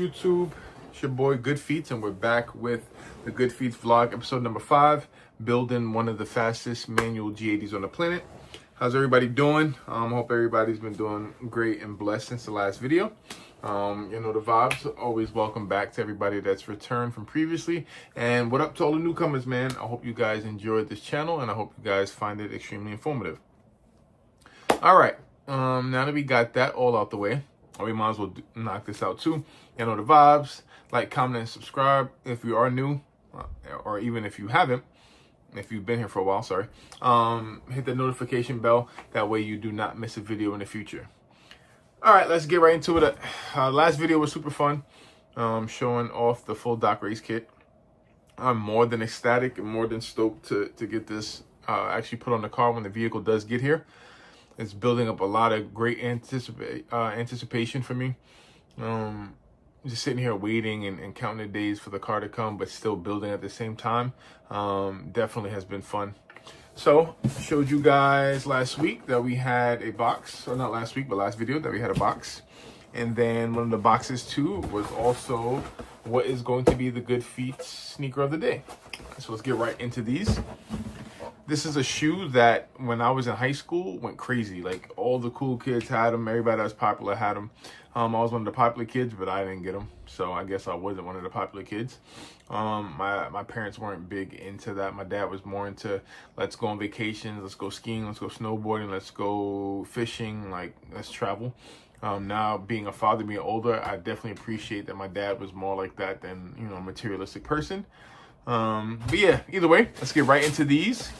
YouTube? It's your boy Good Feats, and we're back with the Good Feats vlog, episode number 5, building one of the fastest manual G80s on the planet. How's everybody doing? Hope everybody's been doing great and blessed since the last video. You know the vibes. Always welcome back to everybody that's returned from previously. And what up to all the newcomers, man? I hope you guys enjoyed this channel, and I hope you guys find it extremely informative. All right, now that we got that all out the way, we might as well knock this out too. You know the vibes. Like, comment, and subscribe if you are new, or even if you haven't. If you've been here for a while, sorry. Hit the notification bell. That way you do not miss a video in the future. All right, let's get right into it. Last video was super fun, showing off the full dock race kit. I'm more than ecstatic and more than stoked to get this actually put on the car when the vehicle does get here. It's building up a lot of great anticipation for me. Just sitting here waiting and counting the days for the car to come, but still building at the same time. Definitely has been fun. So, showed you guys last week that we had a box, or not last week, but last video that we had a box. And then one of the boxes too was also what is going to be the Good Feet sneaker of the day. So let's get right into these. This is a shoe that when I was in high school went crazy. Like, all the cool kids had them. Everybody that was popular had them. I was one of the popular kids, but I didn't get them. So I guess I wasn't one of the popular kids. My parents weren't big into that. My dad was more into, let's go on vacations, let's go skiing, let's go snowboarding, let's go fishing, like, let's travel. Now, being a father, being older, I definitely appreciate that my dad was more like that than, you know, a materialistic person. But yeah, either way, let's get right into these.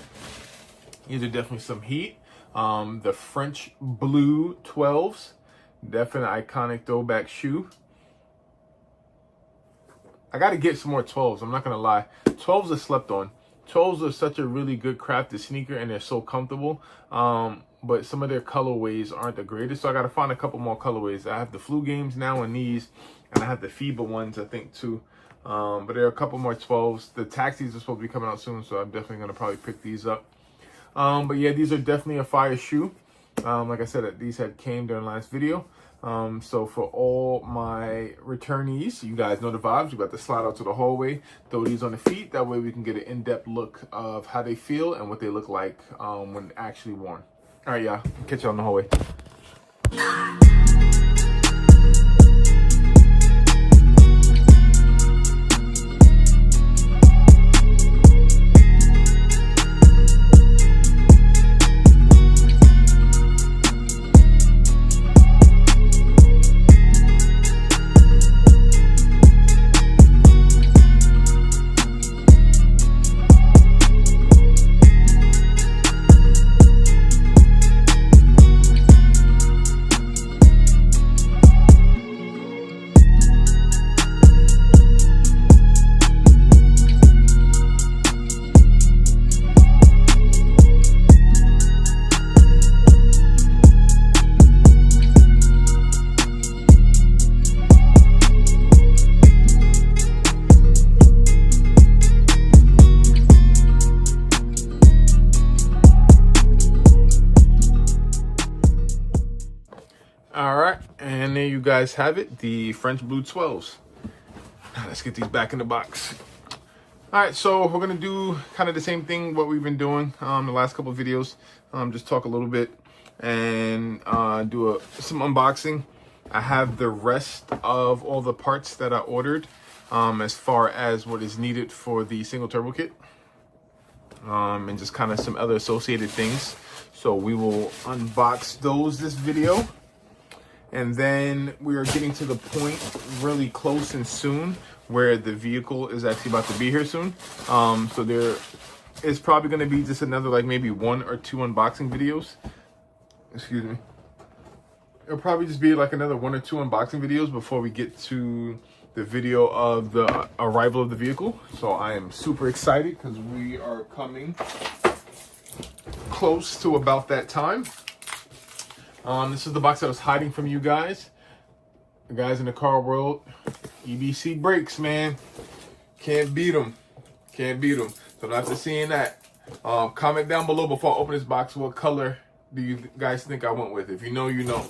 These are definitely some heat. The French Blue 12s. Definitely iconic throwback shoe. I got to get some more 12s. I'm not going to lie. 12s are slept on. 12s are such a really good crafted sneaker, and they're so comfortable. But some of their colorways aren't the greatest, so I got to find a couple more colorways. I have the Flu Games now in these, and I have the FIBA ones, I think, too. But there are a couple more 12s. The Taxis are supposed to be coming out soon, so I'm definitely going to probably pick these up. But yeah, these are definitely a fire shoe. Like I said, these had came during the last video. So for all my returnees, you guys know the vibes. We got to slide out to the hallway, throw these on the feet. That way we can get an in-depth look of how they feel and what they look like when actually worn. All right, y'all. Catch you on the hallway. All right, and there you guys have it, the French Blue 12s. Now let's get these back in the box. All right, so we're gonna do kind of the same thing what we've been doing the last couple of videos. Just talk a little bit and do some unboxing. I have the rest of all the parts that I ordered as far as what is needed for the single turbo kit, and just kind of some other associated things. So we will unbox those this video. And then we are getting to the point really close and soon where the vehicle is actually about to be here soon. So there is probably going to be just another, like, maybe 1 or 2 unboxing videos. Excuse me. It'll probably just be like another 1 or 2 unboxing videos before we get to the video of the arrival of the vehicle. So I am super excited because we are coming close to about that time. This is the box that I was hiding from you guys. The guys in the car world, EBC brakes, man. Can't beat them. Can't beat them. So after seeing that, comment down below before I open this box, what color do you guys think I went with? If you know, you know.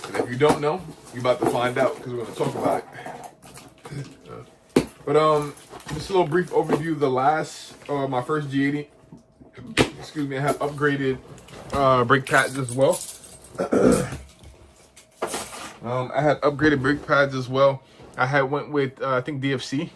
And if if you don't know, you're about to find out because we're going to talk about it. But just a little brief overview of the last, my first G80. Excuse me, I have upgraded brake pads as well. I had upgraded brake pads as well. I had went with, I think DFC.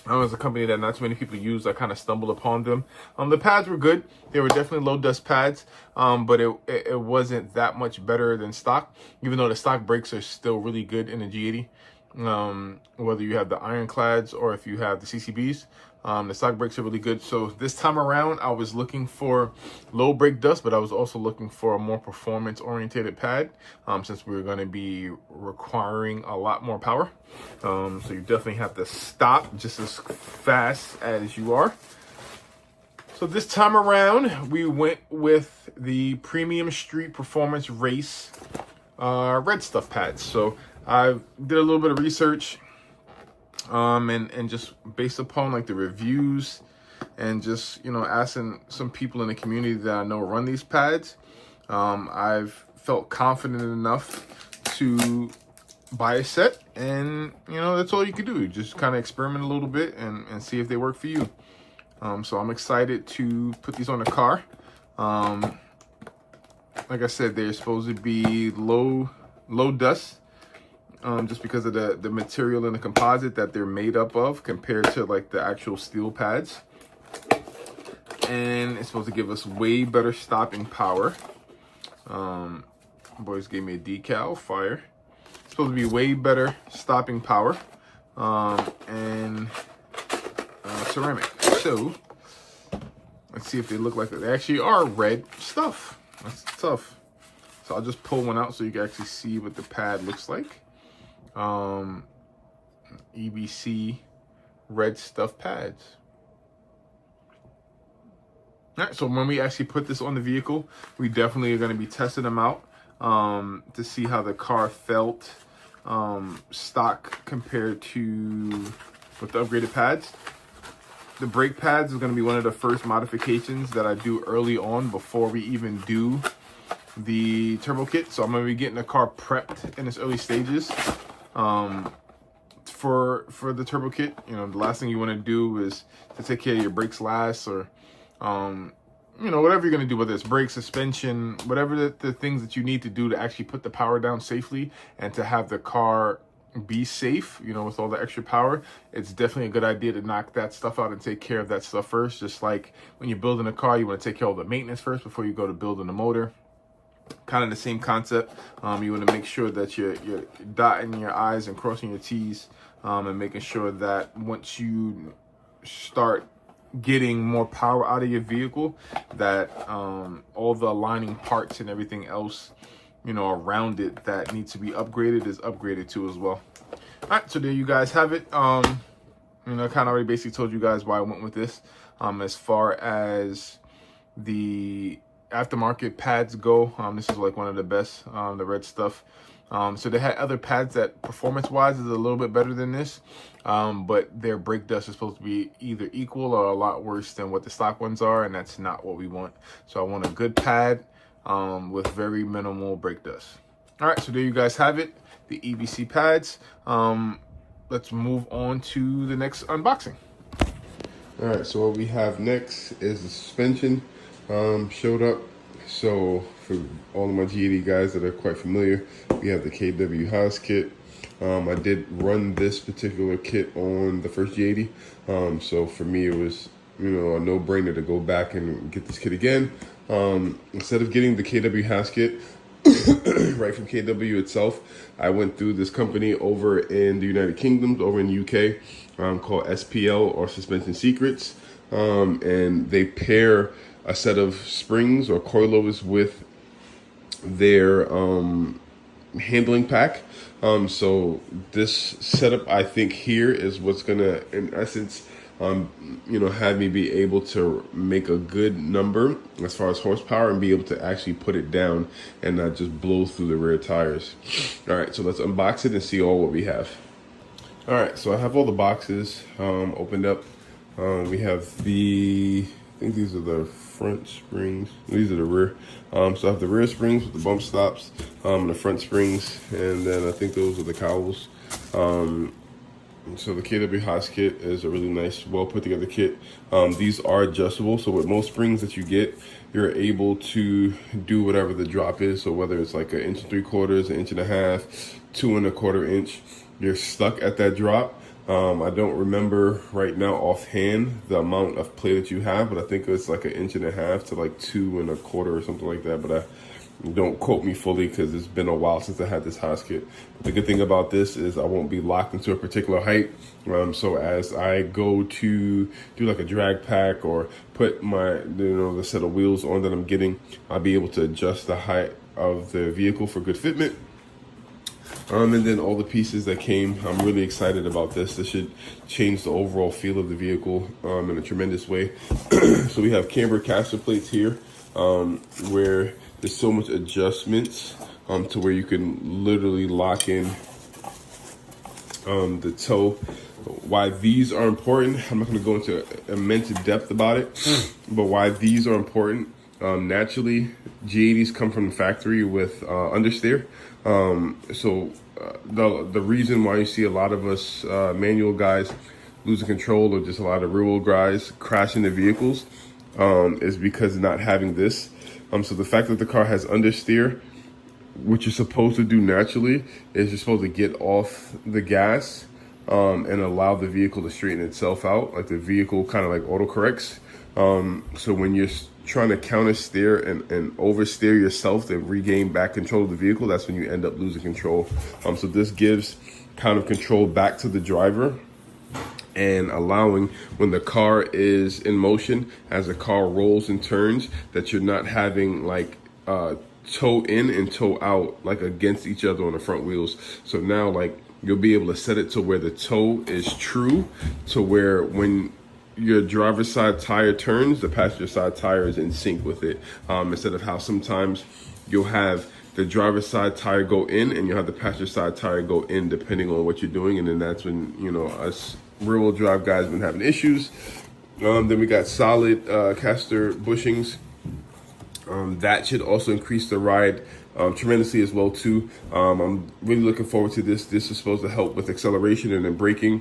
It was a company that not too many people use. I kind of stumbled upon them. The pads were good. They were definitely low dust pads, but it wasn't that much better than stock, even though the stock brakes are still really good in the G80. Whether you have the ironclads or if you have the CCBs, the stock brakes are really good. So this time around, I was looking for low brake dust, but I was also looking for a more performance oriented pad, since we were going to be requiring a lot more power. So you definitely have to stop just as fast as you are. So this time around, we went with the Premium Street Performance Race red stuff pads. So I did a little bit of research, and just based upon like the reviews and just, you know, asking some people in the community that I know run these pads, I've felt confident enough to buy a set, and you know, that's all you can do. Just kind of experiment a little bit and see if they work for you. So I'm excited to put these on the car. Like I said, they're supposed to be low dust, just because of the material and the composite that they're made up of compared to like the actual steel pads. And it's supposed to give us way better stopping power. Boys gave me a decal, fire. It's supposed to be way better stopping power, and ceramic. So let's see if they look like that. They actually are red stuff. That's tough. So I'll just pull one out so you can actually see what the pad looks like. EBC red stuff pads. All right, so when we actually put this on the vehicle, we definitely are going to be testing them out, to see how the car felt stock compared to with the upgraded pads. The brake pads is going to be one of the first modifications that I do early on before we even do the turbo kit. So I'm going to be getting the car prepped in its early stages for the turbo kit. You know, the last thing you want to do is to take care of your brakes last, or you know, whatever you're going to do, whether it's brake, suspension, whatever the things that you need to do to actually put the power down safely and to have the car be safe, you know, with all the extra power. It's definitely a good idea to knock that stuff out and take care of that stuff first. Just like when you're building a car, you want to take care of the maintenance first before you go to building the motor. Kind of the same concept. You want to make sure that you're dotting your I's and crossing your T's, and making sure that once you start getting more power out of your vehicle, that all the aligning parts and everything else, you know, around it that needs to be upgraded is upgraded too as well. All right, so there you guys have it. You know, I kind of already basically told you guys why I went with this. As far as the aftermarket pads go, this is like one of the best, the red stuff. So they had other pads that performance-wise is a little bit better than this, but their brake dust is supposed to be either equal or a lot worse than what the stock ones are, and that's not what we want. So I want a good pad with very minimal brake dust. All right, so there you guys have it, the EBC pads. Let's move on to the next unboxing. All right, so what we have next is the suspension. Showed up. So for all of my G80 guys that are quite familiar, we have the KW Haas kit. I did run this particular kit on the first G80. So for me, it was, you know, a no-brainer to go back and get this kit again. Instead of getting the KW Haas kit right from KW itself, I went through this company over in the United Kingdom, over in the UK, called SPL, or Suspension Secrets. And they pair a set of springs or coilovers with their handling pack. So this setup, I think, here is what's gonna, in essence, you know, have me be able to make a good number as far as horsepower and be able to actually put it down and not just blow through the rear tires. All right, so let's unbox it and see all what we have. All right, so I have all the boxes opened up. We have the think these are the front springs. These are the rear. So I have the rear springs with the bump stops, and the front springs, and then I think those are the cowls. So the KW Haas kit is a really nice, well put together kit. These are adjustable, so with most springs that you get, you're able to do whatever the drop is. So whether it's like 1 3/4, 1.5 inches, 2 1/4 inch, you're stuck at that drop. I don't remember right now offhand the amount of play that you have, but I think it's like 1.5 inches to like 2 1/4 or something like that. But don't quote me fully because it's been a while since I had this Haas kit. But the good thing about this is I won't be locked into a particular height. So as I go to do like a drag pack or put my, the set of wheels on that I'm getting, I'll be able to adjust the height of the vehicle for good fitment. And then all the pieces that came, I'm really excited about this. This should change the overall feel of the vehicle in a tremendous way. So we have camber caster plates here, where there's so much adjustments to where you can literally lock in the toe. Why these are important, I'm not going to go into immense depth about it, but why these are important. Naturally, G80s come from the factory with understeer. So the reason why you see a lot of us manual guys losing control, or just a lot of rear wheel guys crashing their vehicles, is because of not having this. So the fact that the car has understeer, what you're supposed to do naturally is you're supposed to get off the gas and allow the vehicle to straighten itself out. Like the vehicle kind of like autocorrects. So when you're trying to counter steer and oversteer yourself to regain back control of the vehicle, that's when you end up losing control. So this gives kind of control back to the driver, and allowing when the car is in motion, as the car rolls and turns, that you're not having like toe in and toe out like against each other on the front wheels. So now like you'll be able to set it to where the toe is true, to where when your driver's side tire turns, the passenger side tire is in sync with it. Instead of how sometimes you'll have the driver's side tire go in and you'll have the passenger side tire go in, depending on what you're doing. And then that's when, us rear wheel drive guys been having issues. Then we got solid caster bushings. That should also increase the ride tremendously as well too. I'm really looking forward to this. This is supposed to help with acceleration and then braking.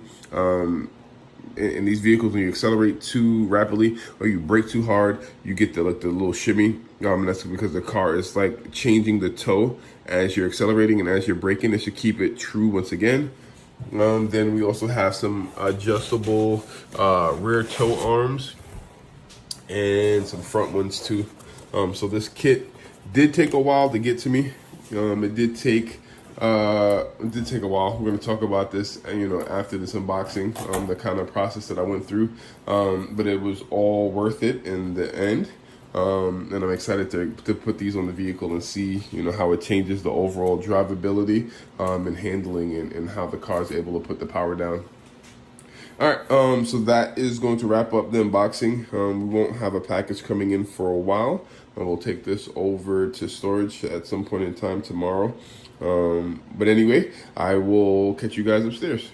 In these vehicles, when you accelerate too rapidly or you brake too hard, you get the little shimmy. And that's because the car is like changing the toe as you're accelerating and as you're braking. It should keep it true once again. Then we also have some adjustable rear toe arms and some front ones too. So this kit did take a while to get to me. It did take a while. We're going to talk about this, after this unboxing, the kind of process that I went through. But it was all worth it in the end. And I'm excited to put these on the vehicle and see, how it changes the overall drivability and handling, and how the car is able to put the power down. All right, so that is going to wrap up the unboxing. We won't have a package coming in for a while. We'll take this over to storage at some point in time tomorrow. But anyway, I will catch you guys upstairs.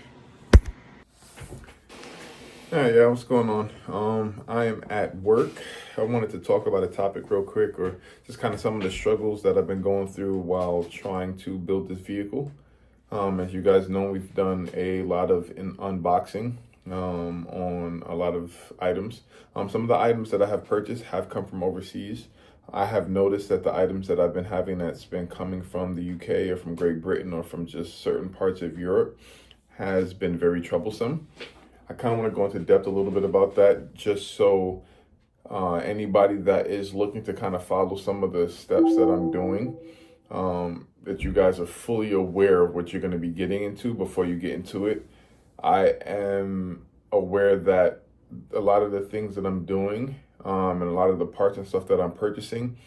All right, yeah, what's going on? I am at work. I wanted to talk about a topic real quick, or just kind of some of the struggles that I've been going through while trying to build this vehicle. As you guys know, we've done a lot of unboxing on a lot of items. Some of the items that I have purchased have come from overseas. I have noticed that the items that I've been having that's been coming from the UK or from Great Britain or from just certain parts of Europe has been very troublesome. I kind of want to go into depth a little bit about that, just so anybody that is looking to kind of follow some of the steps that I'm doing, that you guys are fully aware of what you're going to be getting into before you get into it. I am aware that a lot of the things that I'm doing, and a lot of the parts and stuff that I'm purchasing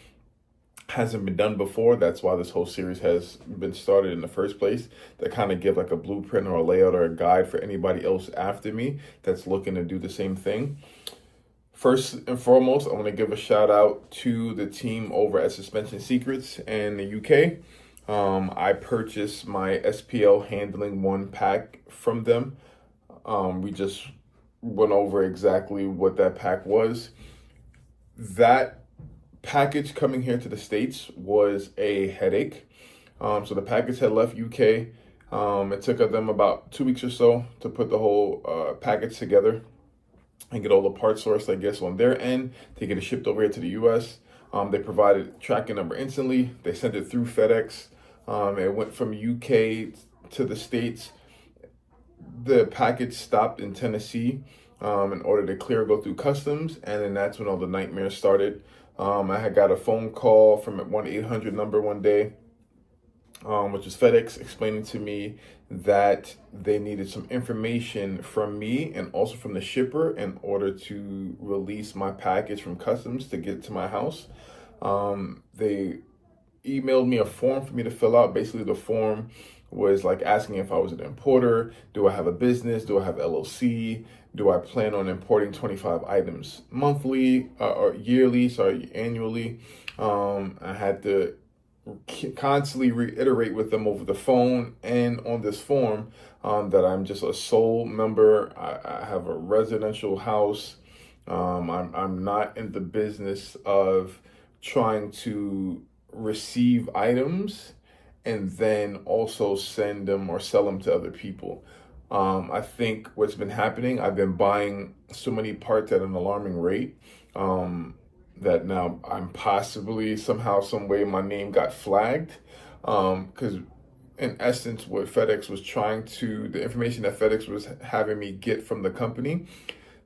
hasn't been done before. That's why this whole series has been started in the first place, to kind of give like a blueprint or a layout or a guide for anybody else after me that's looking to do the same thing. First and foremost, I want to give a shout out to the team over at Suspension Secrets in the UK. I purchased my SPL Handling 1 pack from them. We just went over exactly what that pack was. that package coming here to the States was a headache. So the package had left UK. It took them about 2 weeks or so to put the whole package together and get all the parts sourced, I guess, on their end to get it shipped over here to the US. They provided tracking number instantly. They sent it through FedEx. It went from UK to the States. The package stopped in Tennessee in order to clear, go through customs, and then that's when all the nightmares started. I had got a phone call from a 1-800 number one day, which is FedEx, explaining to me that they needed some information from me and also from the shipper in order to release my package from customs to get it to my house. They emailed me a form for me to fill out. Basically, the form was like asking if I was an importer, do I have a business, do I have LLC, do I plan on importing 25 items monthly or annually. I had to constantly reiterate with them over the phone and on this form that I'm just a sole member. I have a residential house. I'm not in the business of trying to receive items and then also send them or sell them to other people. I think what's been happening, I've been buying so many parts at an alarming rate that now I'm possibly somehow, some way my name got flagged. Because in essence, what FedEx was the information that FedEx was having me get from the company,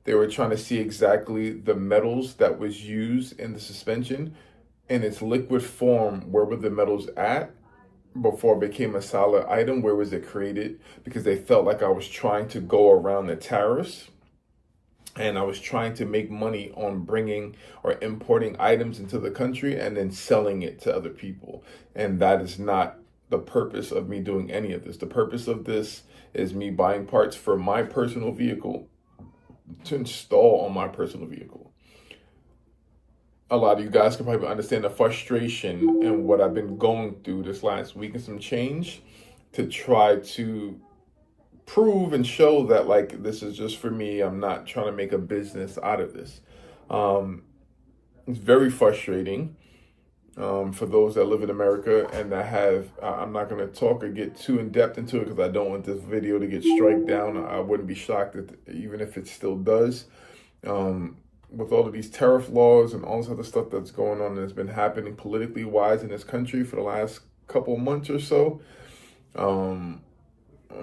they were trying to see exactly the metals that was used in the suspension in its liquid form. Where were the metals at before it became a solid item? Where was it created? Because they felt like I was trying to go around the tariffs and I was trying to make money on bringing or importing items into the country and then selling it to other people. And that is not the purpose of me doing any of this. The purpose of this is me buying parts for my personal vehicle to install on my personal vehicle. A lot of you guys can probably understand the frustration and what I've been going through this last week and some change to try to prove and show that like this is just for me. I'm not trying to make a business out of this. It's very frustrating for those that live in America and that have, I'm not going to talk or get too in depth into it because I don't want this video to get struck down. I wouldn't be shocked even if it still does. With all of these tariff laws and all this other stuff that's going on and has been happening politically wise in this country for the last couple of months or so, I'm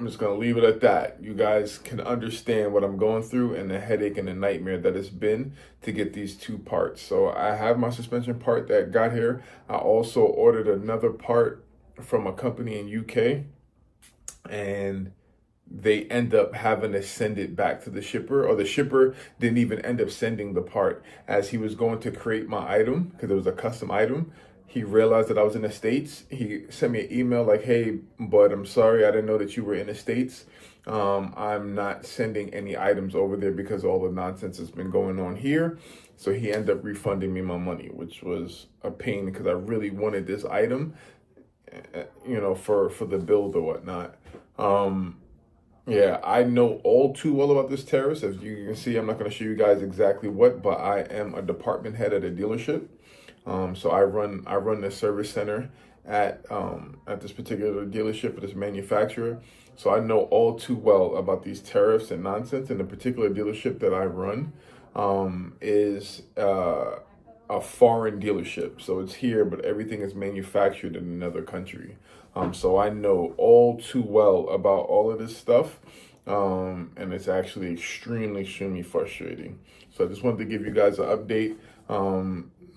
just going to leave it at that. You guys can understand what I'm going through and the headache and the nightmare that it's been to get these two parts. So I have my suspension part that got here. I also ordered another part from a company in UK, and they end up having to send it back to the shipper, or the shipper didn't even end up sending the part. As he was going to create my item, because it was a custom item, he realized that I was in the States. He sent me an email like, hey, bud, I'm sorry, I didn't know that you were in the States. I'm not sending any items over there because all the nonsense has been going on here. So he ended up refunding me my money, which was a pain because I really wanted this item, for the build or whatnot. Yeah, I know all too well about this tariffs. As you can see, I'm not going to show you guys exactly what, but I am a department head at a dealership. So I run the service center at this particular dealership, at this manufacturer. So I know all too well about these tariffs and nonsense. And the particular dealership that I run is a foreign dealership. So it's here, but everything is manufactured in another country. So I know all too well about all of this stuff. And it's actually extremely, extremely frustrating. So I just wanted to give you guys an update.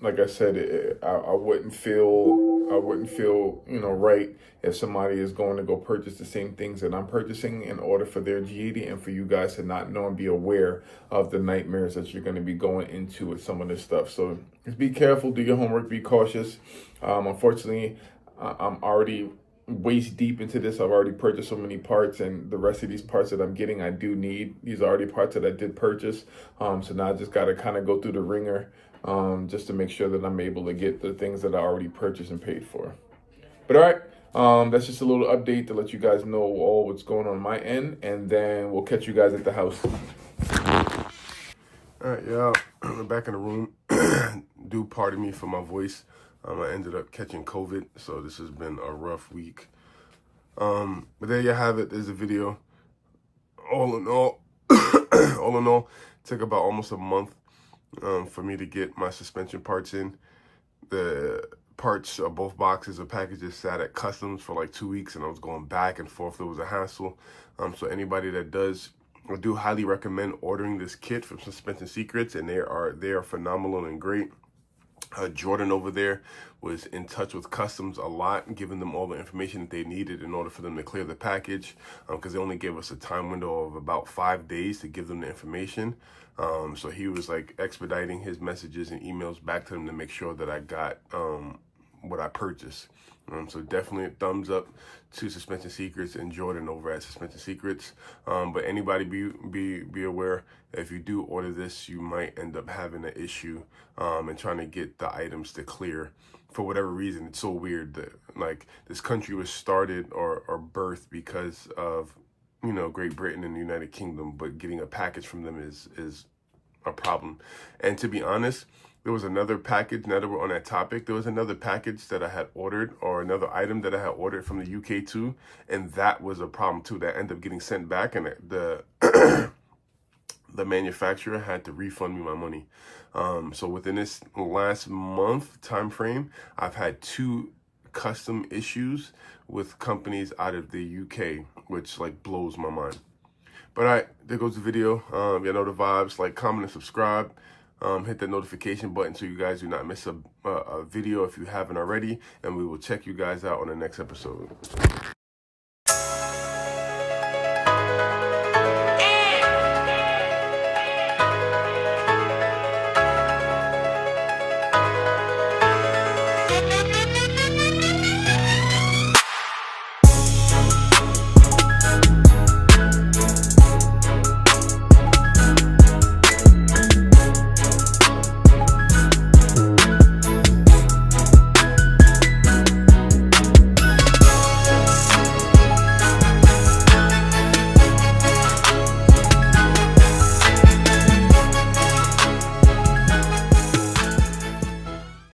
Like I said, I wouldn't feel right if somebody is going to go purchase the same things that I'm purchasing in order for their G80 and for you guys to not know and be aware of the nightmares that you're going to be going into with some of this stuff. So just be careful, do your homework, be cautious. Unfortunately, I'm already waist deep into this. I've already purchased so many parts, and the rest of these parts that I'm getting, I do need. These are already parts that I did purchase. So now I just got to kind of go through the ringer just to make sure that I'm able to get the things that I already purchased and paid for. But all right, that's just a little update to let you guys know all what's going on my end, and then we'll catch you guys at the house. All right, y'all, we're back in the room. do pardon me for my voice. I ended up catching COVID, so this has been a rough week. But there you have it. There's a video. All in all, all in all, it took about almost a month for me to get my suspension parts in. The parts of both boxes of packages sat at customs for like 2 weeks, and I was going back and forth. It was a hassle. So anybody that does, I do highly recommend ordering this kit from Suspension Secrets, and they are phenomenal and great. Jordan over there was in touch with customs a lot, giving them all the information that they needed in order for them to clear the package, because they only gave us a time window of about 5 days to give them the information. So he was like expediting his messages and emails back to them to make sure that I got what I purchased. So definitely a thumbs up to Suspension Secrets and Jordan over at Suspension Secrets. But anybody be aware, if you do order this, you might end up having an issue and trying to get the items to clear for whatever reason. It's so weird that like this country was started or birthed because of, you know, Great Britain and the United Kingdom, but getting a package from them is a problem. And to be honest, there was another package, now that we're on that topic, there was another package that I had ordered, or another item that I had ordered from the UK too, and that was a problem too. That ended up getting sent back, and the the manufacturer had to refund me my money. So within this last month time frame, I've had 2 custom issues with companies out of the UK, which like blows my mind. But all right, there goes the video. You know the vibes. Like, comment, and subscribe. Hit the notification button so you guys do not miss a video if you haven't already. And we will check you guys out on the next episode.